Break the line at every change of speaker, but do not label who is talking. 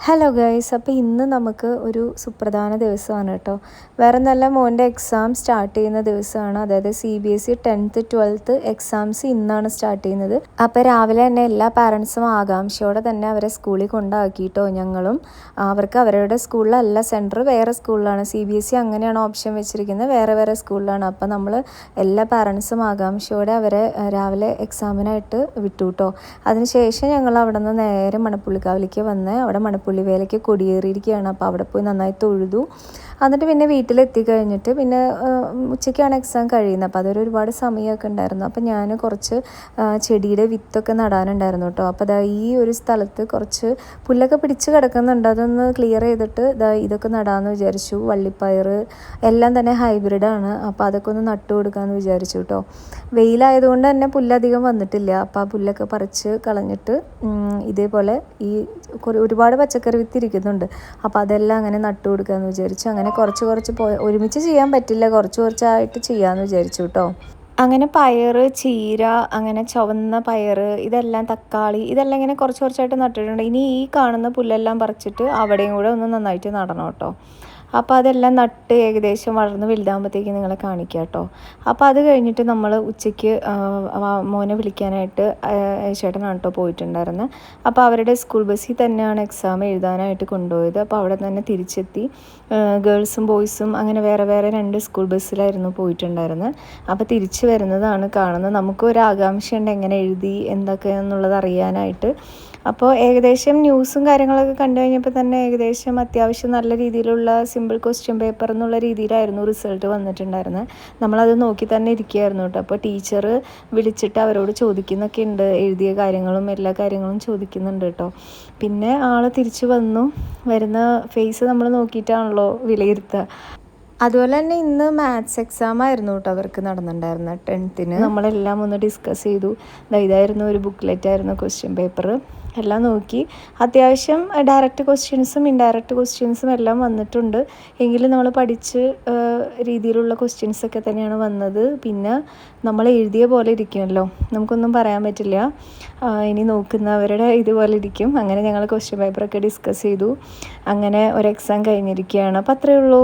Hello guys, അപ്പോൾ ഇന്ന് നമുക്ക് ഒരു സുപ്രധാന ദിവസമാണ് കേട്ടോ. വേറെ നല്ല മോൻ്റെ എക്സാം സ്റ്റാർട്ട് ചെയ്യുന്ന ദിവസമാണ്. അതായത് CBSE 10th 12th എക്സാംസ് ഇന്നാണ് സ്റ്റാർട്ട് ചെയ്യുന്നത്. അപ്പോൾ രാവിലെ തന്നെ എല്ലാ പാരൻസും ആകാംക്ഷയോടെ തന്നെ അവരെ സ്കൂളിൽ കൊണ്ടാക്കിയിട്ടോ. ഞങ്ങളും അവർക്ക് അവരുടെ സ്കൂളിലല്ല, സെൻറ്റർ വേറെ സ്കൂളിലാണ്. CBSE അങ്ങനെയാണ് ഓപ്ഷൻ വെച്ചിരിക്കുന്നത്, വേറെ വേറെ സ്കൂളിലാണ്. അപ്പോൾ നമ്മൾ എല്ലാ പാരൻസും ആകാംക്ഷയോടെ അവരെ രാവിലെ എക്സാമിനായിട്ട് വിട്ടു കേട്ടോ. അതിനുശേഷം ഞങ്ങൾ അവിടെ നിന്ന് നേരെ മണപ്പുള്ളിക്കാവിലേക്ക് വന്ന് അവിടെ മണപ്പുള്ളി വേലയ്ക്ക് കൊടിയേറിയിരിക്കുകയാണ്. അപ്പോൾ അവിടെ പോയി നന്നായി തൊഴുതു. എന്നിട്ട് പിന്നെ വീട്ടിലെത്തി കഴിഞ്ഞിട്ട് പിന്നെ ഉച്ചയ്ക്കാണ് എക്സാം കഴിയുന്നത്. അപ്പോൾ അതൊരു ഒരുപാട് സമയമൊക്കെ ഉണ്ടായിരുന്നു. അപ്പോൾ ഞാൻ കുറച്ച് ചെടിയുടെ വിത്തൊക്കെ നടാനുണ്ടായിരുന്നു കേട്ടോ. അപ്പോൾ ഈ ഒരു സ്ഥലത്ത് കുറച്ച് പുല്ലൊക്കെ പിടിച്ച് കിടക്കുന്നുണ്ട്. അതൊന്ന് ക്ലിയർ ചെയ്തിട്ട് ഇതൊക്കെ നടാമെന്ന് വിചാരിച്ചു. വള്ളിപ്പയർ എല്ലാം തന്നെ ഹൈബ്രിഡാണ്. അപ്പോൾ അതൊക്കെ ഒന്ന് നട്ടു കൊടുക്കാമെന്ന് വിചാരിച്ചു കേട്ടോ. വെയിലായതുകൊണ്ട് തന്നെ പുല്ലധികം വന്നിട്ടില്ല. അപ്പോൾ ആ പുല്ലൊക്കെ പറിച്ച് കളഞ്ഞിട്ട് ഇതേപോലെ ഈ ഒരുപാട് പച്ചക്കറി വിത്ത് ഇരിക്കുന്നുണ്ട്. അപ്പോൾ അതെല്ലാം അങ്ങനെ നട്ടു കൊടുക്കാമെന്ന് വിചാരിച്ചു. അങ്ങനെ കുറച്ച് ഒരുമിച്ച് ചെയ്യാൻ പറ്റില്ല, കുറച്ചായിട്ട് ചെയ്യാമെന്ന് വിചാരിച്ചു കേട്ടോ. അങ്ങനെ പയർ, ചീര, അങ്ങനെ ചുവന്ന പയർ, ഇതെല്ലാം തക്കാളി, ഇതെല്ലാം ഇങ്ങനെ കുറച്ചായിട്ട് നട്ടിട്ടുണ്ട്. ഇനി ഈ കാണുന്ന പുല്ലെല്ലാം പറിച്ചിട്ട് അവിടെയും കൂടെ ഒന്ന് നന്നായിട്ട് നടണം കേട്ടോ. അപ്പോൾ അതെല്ലാം നട്ട് ഏകദേശം വളർന്ന് വലുതാകുമ്പോഴത്തേക്ക് നിങ്ങളെ കാണിക്കാം കേട്ടോ. അപ്പോൾ അത് കഴിഞ്ഞിട്ട് നമ്മൾ ഉച്ചയ്ക്ക് മോനെ വിളിക്കാനായിട്ട് ചേട്ടനാണ് കേട്ടോ പോയിട്ടുണ്ടായിരുന്നത്. അപ്പോൾ അവരുടെ സ്കൂൾ ബസ്സിൽ തന്നെയാണ് എക്സാം എഴുതാനായിട്ട് കൊണ്ടുപോയത്. അപ്പോൾ അവിടെ തന്നെ തിരിച്ചെത്തി. ഗേൾസും ബോയ്സും അങ്ങനെ വേറെ വേറെ 2 സ്കൂൾ ബസ്സിലായിരുന്നു പോയിട്ടുണ്ടായിരുന്നത്. അപ്പോൾ തിരിച്ച് വരുന്നതാണ് കാണുന്നത്. നമുക്കൊരു ആകാംക്ഷയുണ്ട് എങ്ങനെ എഴുതി എന്തൊക്കെയാണെന്നുള്ളത് അറിയാനായിട്ട്. അപ്പോൾ ഏകദേശം ന്യൂസും കാര്യങ്ങളൊക്കെ കണ്ടു കഴിഞ്ഞപ്പോൾ തന്നെ ഏകദേശം അത്യാവശ്യം നല്ല രീതിയിലുള്ള സിമ്പിൾ ക്വസ്റ്റ്യൻ പേപ്പർ എന്നുള്ള രീതിയിലായിരുന്നു റിസൾട്ട് വന്നിട്ടുണ്ടായിരുന്നത്. നമ്മളത് നോക്കി തന്നെ ഇരിക്കുകയായിരുന്നു കേട്ടോ. അപ്പോൾ ടീച്ചർ വിളിച്ചിട്ട് അവരോട് ചോദിക്കുന്നൊക്കെ ഉണ്ട്, എഴുതിയ കാര്യങ്ങളും എല്ലാ കാര്യങ്ങളും ചോദിക്കുന്നുണ്ട് കേട്ടോ. പിന്നെ ആൾ തിരിച്ചു വരുന്ന ഫേസ് നമ്മൾ നോക്കിയിട്ടാണല്ലോ വിലയിരുത്തുക. അതുപോലെ തന്നെ ഇന്ന് മാത്സ് എക്സാം ആയിരുന്നു കേട്ടോ അവർക്ക് നടന്നിട്ടുണ്ടായിരുന്നത് 10th. നമ്മളെല്ലാം ഒന്ന് ഡിസ്കസ് ചെയ്തു. ഇതായിരുന്നു ഒരു ബുക്ക്ലെറ്റ് ആയിരുന്നു, ക്വസ്റ്റ്യൻ പേപ്പർ എല്ലാം നോക്കി. അത്യാവശ്യം ഡയറക്റ്റ് ക്വസ്റ്റ്യൻസും ഇൻഡയറക്റ്റ് ക്വസ്റ്റ്യൻസും എല്ലാം വന്നിട്ടുണ്ട്. എങ്കിലും നമ്മൾ പഠിച്ച് രീതിയിലുള്ള ക്വസ്റ്റ്യൻസൊക്കെ തന്നെയാണ് വന്നത്. പിന്നെ നമ്മൾ എഴുതിയ പോലെ ഇരിക്കുമല്ലോ, നമുക്കൊന്നും പറയാൻ പറ്റില്ല. ഇനി നോക്കുന്നവരുടെ ഇതുപോലെ ഇരിക്കും. അങ്ങനെ ഞങ്ങൾ ക്വസ്റ്റ്യൻ പേപ്പറൊക്കെ ഡിസ്കസ് ചെയ്തു. അങ്ങനെ ഒരു എക്സാം കഴിഞ്ഞിരിക്കുകയാണ്. അപ്പോൾ അത്രയേ ഉള്ളൂ.